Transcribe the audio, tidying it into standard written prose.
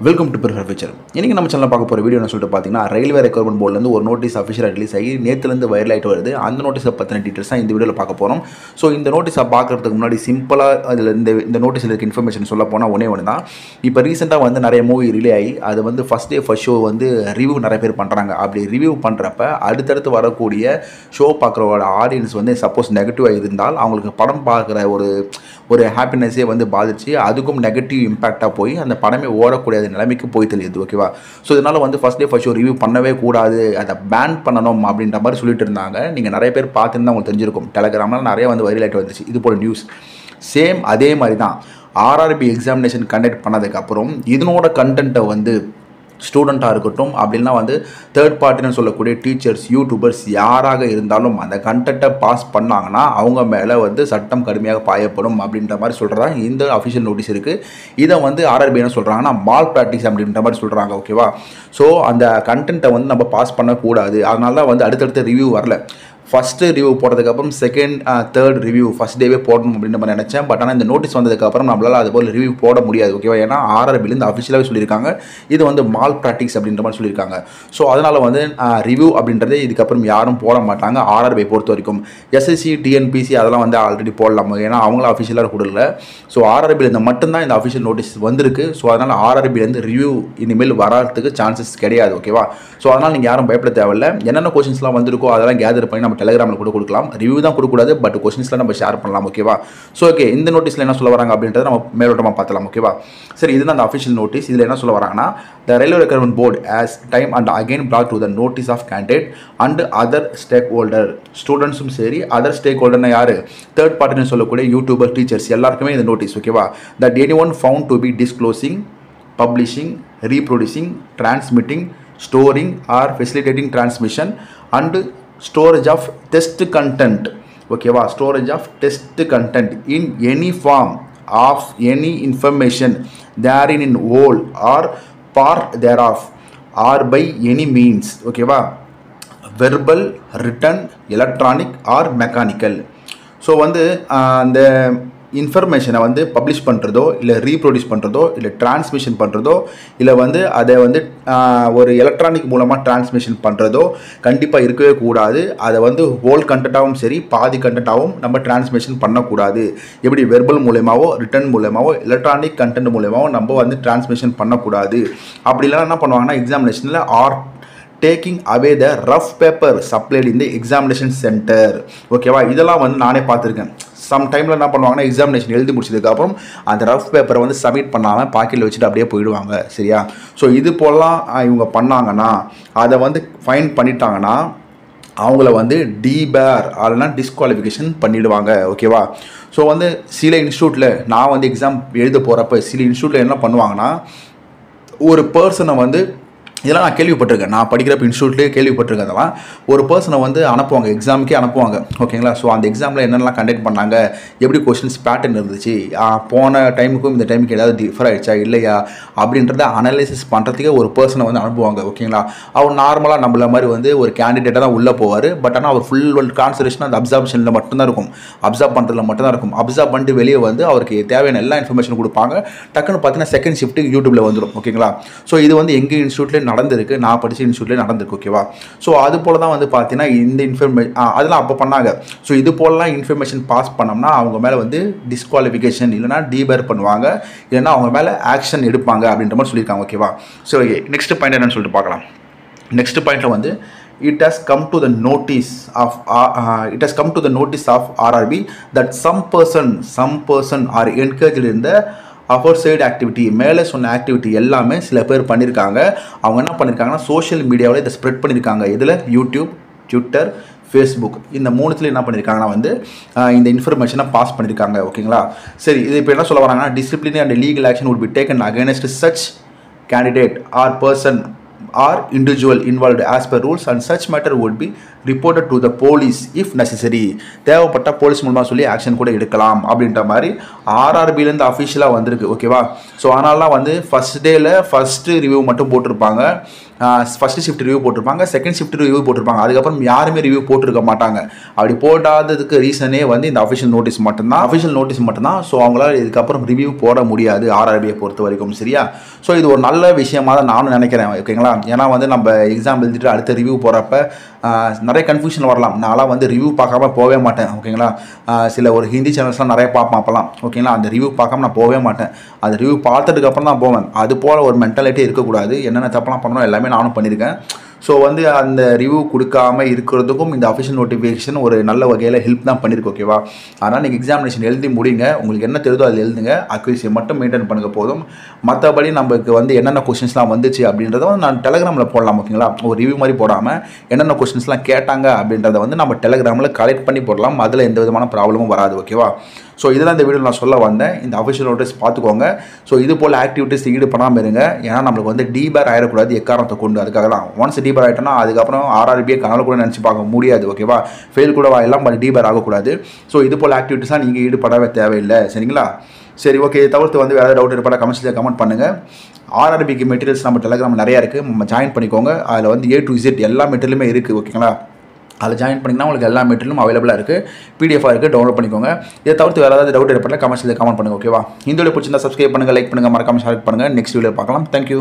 Welcome to prefer future. இன்றைக்கி நம்ம சேனலில் பார்க்க போகிற வீடியோ என்ன சொல்லிட்டு பார்த்தீங்கன்னா, ரயில்வே ரெக்ரூட்மெண்ட் போர்ட்லேருந்து ஒரு நோட்டீஸ் அஃபிஷியலாக ரிலீஸ் ஆகி நேற்றுலேருந்து வைரல் ஆகிட்டு வருது. அந்த நோட்டீஸை பற்றின டீட்டெயில்ஸ் தான் இந்த வீடியோவில் பார்க்க போகிறோம். ஸோ இந்த நோட்டீஸை பார்க்குறதுக்கு முன்னாடி சிம்பிளாக அதில் இந்த நோட்டீஸில் இருக்க இன்ஃபர்மேஷன் சொல்ல போனால் ஒன்று தான். இப்போ ரீசெண்டாக வந்து நிறைய மூவி ரிலீஸ் ஆகி அது வந்து ஃபஸ்ட் டே ஃபஸ்ட் ஷோ வந்து ரிவ்யூ நிறைய பேர் பண்ணுறாங்க. அப்படி ரிவ்யூ பண்ணுறப்ப அடுத்தடுத்து வரக்கூடிய ஷோ பார்க்குறவோட ஆடியன்ஸ் வந்து சப்போஸ் நெகட்டிவாக இருந்தால் அவங்களுக்கு படம் பார்க்குற ஒரு ஹாப்பினஸே வந்து பாதிச்சு அதுக்கும் நெகட்டிவ் இம்பேக்டாக போய் அந்த படமே ஓடக்கூடிய நிலைமைக்கு போய் தெரியுது. ஓகேவா? ஸோ இதனால் வந்து first day first show review பண்ணவே கூடாது, அதை பேன் பண்ணணும் அப்படின்ற மாதிரி சொல்லிட்டு இருந்தாங்க. நீங்கள் நிறைய பேர் பார்த்துருந்தா உங்களுக்கு தெரிஞ்சிருக்கும். டெலகிராமில் நிறைய வந்து வைரல் ஆகிட்டு வந்துச்சு இது போல் நியூஸ். சேம் அதே மாதிரி தான் ஆர்ஆர்பி எக்ஸாமினேஷன் கண்டக்ட் பண்ணதுக்கப்புறம் இதனோட கண்டென்ட்டை வந்து ஸ்டூடெண்ட்டாக இருக்கட்டும் அப்படின்னா வந்து தேர்ட் பார்ட்டின்னு சொல்லக்கூடிய டீச்சர்ஸ், யூடியூபர்ஸ் யாராக இருந்தாலும் அந்த கண்டென்ட்டை பாஸ் பண்ணாங்கன்னா அவங்க மேலே வந்து சட்டம் கடுமையாக பாயப்படும் அப்படின்ற மாதிரி சொல்கிறதா இந்த அஃபிஷியல் நோட்டீஸ் இருக்குது. இதை வந்து ஆர்ஆர்பி என்ன சொல்கிறாங்கன்னா மால் ப்ராக்டிஸ் அப்படின்ற மாதிரி சொல்கிறாங்க. ஓகேவா? ஸோ அந்த கண்டென்ட்டை வந்து நம்ம பாஸ் பண்ணக்கூடாது. அதனால தான் வந்து அடுத்தடுத்த ரிவ்யூ வரல. ஃபஸ்ட்டு ரிவ்யூ போட்டதுக்கப்புறம் செகண்ட் தேர்ட் ரிவ்யூ ஃபஸ்ட் டேவே போடணும் அப்படின்ற மாதிரி நினச்சேன். பட் ஆனால் இந்த நோட்டீஸ் வந்ததுக்கப்புறம் நம்மளால் அது போல் ரிவ்யூ போட முடியாது. ஓகேவா? ஏன்னா ஆர்ஆர்பிலேருந்து அஃபிஷியலாகவே சொல்லியிருக்காங்க இது வந்து மால் ப்ராக்டிஸ் அப்படின்ற மாதிரி சொல்லியிருக்காங்க. ஸோ அதனால் வந்து ரிவ்யூ அப்படின்றதே இதுக்கப்புறம் யாரும் போட மாட்டாங்க ஆர்ஆர்பியை பொறுத்த வரைக்கும். எஸ்எஸ்சி, டிஎன்பிசி அதெல்லாம் வந்து ஆல்ரெடி போடலாம். ஏன்னா அவங்களும் அஃபிஷியலாக கொடுக்கல. ஸோ ஆர்ஆர்பிலேருந்து மட்டும்தான் இந்த அஃபிஷியல் நோட்டீஸ் வந்திருக்கு. ஸோ அதனால் ஆர்ஆர்பிலேருந்து ரிவ்யூ இனிமேல் வராதுக்கு சான்சஸ் கிடையாது. ஓகேவா? ஸோ அதனால் நீங்கள் யாரும் பயப்பட தேவையில்லை. என்னென்ன கொஷின்ஸ்லாம் வந்திருக்கோ அதெல்லாம் கேதர் பண்ணி நம்ம டெலகிராமில் கூட கொடுக்கலாம். ரிவ்யூ தான் கொடுக்கக்கூடாது, பட் கொஷின்ஸ்லாம் நம்ம ஷேர் பண்ணலாம். ஓகேவா? ஸோ ஓகே, இந்த நோட்டீஸில் என்ன சொல்ல வராங்க அப்படின்றத நம்ம மேலோட்டமாக பார்த்தலாம். ஓகேவா? சரி, இதுதான் அந்த அஃபிஷியல் நோட்டீஸ். இதில் என்ன சொல்ல வராங்கன்னா, the railway recruitment board has time and again brought to the notice of candidate and other stakeholder. ஸ்டூடெண்ட்ஸும் சரி, அதர் ஸ்டேக் ஹோல்டர்னா யார்? தேர்ட் பார்ட்டின்னு சொல்லக்கூடிய யூடியூபர், டீச்சர்ஸ் எல்லாருக்குமே இந்த நோட்டீஸ். ஓகேவா? That anyone found to be disclosing, publishing, reproducing, transmitting, storing or facilitating transmission and storage of test content. ஓகேவா? storage of test content in any form of any information therein in whole or part thereof or by any means. ஓகேவா? verbal, written, electronic or mechanical. So வந்து அந்த இன்ஃபர்மேஷனை வந்து publish பண்ணுறதோ இல்லை reproduce பண்ணுறதோ இல்லை டிரான்ஸ்மிஷன் பண்ணுறதோ இல்லை வந்து அதை வந்து ஒரு எலக்ட்ரானிக் மூலமாக டிரான்ஸ்மிஷன் பண்ணுறதோ கண்டிப்பாக இருக்கவே கூடாது. அதை வந்து ஹோல் கண்டென்ட்டாகவும் சரி பாதி கண்டென்ட்டாகவும் நம்ம டிரான்ஸ்மிஷன் பண்ணக்கூடாது. எப்படி வெர்பல் மூலமாவோ ரிட்டன் மூலமாவோ எலக்ட்ரானிக் கண்டென்ட் மூலமாவோ நம்ம வந்து டிரான்ஸ்மிஷன் பண்ணக்கூடாது. அப்படி இல்லைன்னா என்ன பண்ணுவாங்கன்னா எக்ஸாமினேஷனில் taking away the rough paper supplied in the examination centre. ஓகேவா? இதெல்லாம் வந்து நானே பார்த்துருக்கேன். சம் டைமில் என்ன பண்ணுவாங்கன்னா எக்ஸாமினேஷன் எழுதி முடிச்சதுக்கப்புறம் அந்த ரஃப் பேப்பரை வந்து சப்மிட் பண்ணாமல் பாக்கெட்டில் வச்சுட்டு அப்படியே போயிடுவாங்க. சரியா? ஸோ இது போலாம் இவங்க பண்ணாங்கன்னா அதை வந்து ஃபைன் பண்ணிட்டாங்கன்னா அவங்கள வந்து டிபேர் அல்லனா டிஸ்குவாலிஃபிகேஷன் பண்ணிவிடுவாங்க. ஓகேவா? ஸோ வந்து சில இன்ஸ்டியூட்டில் நான் வந்து எக்ஸாம் எழுத போகிறப்ப சில இன்ஸ்டியூட்டில் என்ன பண்ணுவாங்கன்னா ஒரு பர்சனை வந்து இதெல்லாம் நான் கேள்விப்பட்டிருக்கேன். நான் படிக்கிறப்ப இன்ஸ்டியூட்லேயே கேள்விப்பட்டிருக்கேன். அதெல்லாம் ஒரு பர்சனை வந்து அனுப்புவாங்க, எக்ஸாமுக்கே அனுப்புவாங்க. ஓகேங்களா? ஸோ அந்த எக்ஸாமில் என்னென்னலாம் கண்டக்ட் பண்ணாங்க, எப்படி கொஷின்ஸ் பேட்டர்ன் இருந்துச்சு, போன டைமுக்கும் இந்த டைமுக்கு ஏதாவது டிஃபர் ஆகிடுச்சா இல்லையா அப்படின்றத அனலைசிஸ் பண்ணுறதுக்கே ஒரு பர்சனை வந்து அனுப்புவாங்க. ஓகேங்களா? அவர் நார்மலாக நம்மள மாதிரி வந்து ஒரு கேண்டிடேட்டாக தான் உள்ளே போவார். பட் ஆனால் அவர் ஃபுல் கான்சன்ட்ரேஷன் அந்த அப்சர்வேஷனில் மட்டும்தான் இருக்கும், அப்சர்வ் பண்ணுறதுல மட்டும்தான் இருக்கும். அப்சர்வ் பண்ணிட்டு வெளியே வந்து அவருக்கு தேவையான எல்லா இன்ஃபர்மேஷன் கொடுப்பாங்க. டக்குன்னு பார்த்தீங்கன்னா செகண்ட் ஷிஃப்ட்டு யூடியூப்பில் வந்துடும். ஓகேங்களா? ஸோ இது வந்து எங்கள் இன்ஸ்டியூட்லேயே நடந்திருக்கு, நான் படித்த இன்ஸ்டியூட்லேயே நடந்திருக்கு. ஓகேவா? ஸோ அது போல தான் வந்து பார்த்தீங்கன்னா இந்த அதெல்லாம் அப்போ பண்ணாங்க. ஸோ இது போலலாம் இன்ஃபர்மேஷன் பாஸ் பண்ணோம்னா அவங்க மேலே வந்து டிஸ்குவாலிஃபிகேஷன் இல்லைனா டீபேர் பண்ணுவாங்க, இல்லைனா அவங்க மேலே ஆக்ஷன் எடுப்பாங்க அப்படின்ற மாதிரி சொல்லியிருக்காங்க. ஓகேவா? ஸோ நெக்ஸ்ட் பாயிண்ட் என்னன்னு சொல்லிட்டு பார்க்கலாம். நெக்ஸ்ட் பாயிண்ட்டில் வந்து it has come to the notice of RRB that some person are engaged in the aforesaid activity. மேலே சொன்ன ஆக்டிவிட்டி எல்லாமே சில பேர் பண்ணியிருக்காங்க. அவங்க என்ன பண்ணியிருக்காங்கன்னா சோஷியல் மீடியாவில் இதை ஸ்ப்ரெட் பண்ணியிருக்காங்க. இதில் யூடியூப், ட்விட்டர், ஃபேஸ்புக் இந்த மூணுத்தில் என்ன பண்ணியிருக்காங்கன்னா வந்து இந்த இன்ஃபர்மேஷனை பாஸ் பண்ணியிருக்காங்க. ஓகேங்களா? சரி, இது இப்போ என்ன சொல்ல வராங்கன்னா disciplinary and legal action would be taken against such candidate or person or individual involved as per rules and such matter would be reported to the police if necessary. தேவைப்பட்ட போலீஸ் மூலமாக சொல்லி ஆக்ஷன் கூட எடுக்கலாம் அப்படின்ற மாதிரி ஆர்ஆர்பிலேருந்து அஃபிஷியலாக வந்திருக்கு. ஓகேவா? ஸோ அதனால வந்து ஃபஸ்ட் டேயில் ஃபஸ்ட்டு ரிவ்யூ மட்டும் போட்டிருப்பாங்க, ஃபஸ்ட்டு ஷிஃப்ட் ரிவ்யூ போட்டிருப்பாங்க, செகண்ட் ஷிஃப்ட் ரிவ்யூ போட்டிருப்பாங்க. அதுக்கப்புறம் யாருமே ரிவ்யூ போட்டிருக்க மாட்டாங்க. அப்படி போட்டாததுக்கு ரீசனே வந்து இந்த அஃபிஷியல் நோட்டீஸ் மட்டும்தான். ஸோ அவங்களால இதுக்கப்புறம் ரிவ்யூ போட முடியாது ஆர்ஆர்பியை பொறுத்த வரைக்கும். சரியா? ஸோ இது ஒரு நல்ல விஷயமாக தான் நானும் நினைக்கிறேன். ஓகேங்களா? ஏன்னா வந்து நம்ம எக்ஸாம் எழுதிட்டு அடுத்த ரிவ்யூ போகிறப்ப நிறைய கன்ஃபியூஷன் வரலாம். நான்லாம் வந்து ரிவ்யூ பார்க்காம போகவே மாட்டேன். ஓகேங்களா? சில ஒரு ஹிந்தி சேனல்ஸ்லாம் நிறைய பார்ப்பேன் அப்போலாம். ஓகேங்களா? அந்த ரிவ்யூ பார்க்காம நான் போகவே மாட்டேன். அந்த ரிவ்யூ பார்த்ததுக்கப்புறம் தான் போவேன். அது போல் ஒரு மென்டாலிட்டி இருக்கக்கூடாது. என்னென்ன தப்பெல்லாம் பண்ணணும் எல்லாமே நானும் பண்ணியிருக்கேன். ஸோ வந்து அந்த ரிவ்யூ கொடுக்காம இருக்கிறதுக்கும் இந்த அஃபிஷியல் நோட்டிஃபிகேஷன் ஒரு நல்ல வகையில் ஹெல்ப் தான் பண்ணியிருக்கு. ஓகேவா? அதனால் நீங்கள் எக்ஸாமினேஷன் எழுதி முடிங்க. உங்களுக்கு என்ன தெரியுதோ அதில் எழுதுங்க. அக்யூரசியை மட்டும் மெயின்டைன் பண்ணுங்க போதும். மற்றபடி நமக்கு வந்து என்னென்ன கொஸ்டின்ஸ்லாம் வந்துச்சு அப்படின்றத வந்து நான் டெலகிராமில் போடலாம். ஓகேங்களா? ஒரு ரிவ்யூ மாதிரி போடாமல் என்னென்ன கொஸ்டின்ஸ்லாம் கேட்டாங்க அப்படின்றத வந்து நம்ம டெலகிராமில் கலெக்ட் பண்ணி போடலாம். அதில் எந்த விதமான ப்ராப்ளமும் வராது. ஓகேவா? ஸோ இதெல்லாம் இந்த வீடியோ நான் சொல்ல வந்தேன். இந்த அஃபிஷியல் நோட்டீஸ் பார்த்துக்கோங்க. ஸோ இது போல் ஆக்டிவிட்டீஸ் ஈடுபடாமல் இருங்க. ஏன்னா நம்மளுக்கு வந்து டிபார் ஆகிடக்கூடாது எக்காரணத்தை கொண்டு. அதுக்காக தான் ஒன்ஸ் டிபார் ஆகிட்டோன்னா அதுக்கப்புறம் ஆர்ஆர்பியை கனவு கூட நினச்சி பார்க்க முடியாது. ஓகேவா? ஃபெயில் கூட வாயெல்லாம் பட் டிபார் ஆகக்கூடாது. ஸோ இது போல் ஆக்டிவிட்டீஸாக நீங்கள் ஈடுபடவே தேவையில்லை. சரிங்களா? சரி, ஓகே. தவிர்த்து வந்து வேறு டவுட் இருப்பால் கமெண்ட்ஸில் கமெண்ட் பண்ணுங்கள். ஆர்ஆர்பிக்கு மெட்டீரியல்ஸ் நம்ம டெலகிராம் நிறையா இருக்குது, நம்ம ஜாயின் பண்ணிக்கோங்க. அதில் வந்து A to Z எல்லா மெட்டீரியலுமே இருக்குது. ஓகேங்களா? அதில் ஜாயின் பண்ணிங்கன்னா உங்களுக்கு எல்லா மெட்டீரியலும் அவைலபிளாக இருக்குது, பிடிஎஃபாக இருக்குது, டவுன்லோட் பண்ணிக்கோங்க. இதை தவிர்த்து வேறு ஏதாவது டவுட் ஏற்பட்டால் கமெண்ட்ஸில் கமெண்ட் பண்ணுங்கள். ஓகேவா? இந்த வீடியோ பிடிச்சிருந்தா சப்ஸ்கிரைப் பண்ணுங்கள், லைக் பண்ணுங்கள், மறக்காமல் ஷேர் பண்ணுங்கள். நெக்ஸ்ட் வீடியோ பார்க்கலாம். தேங்க்யூ.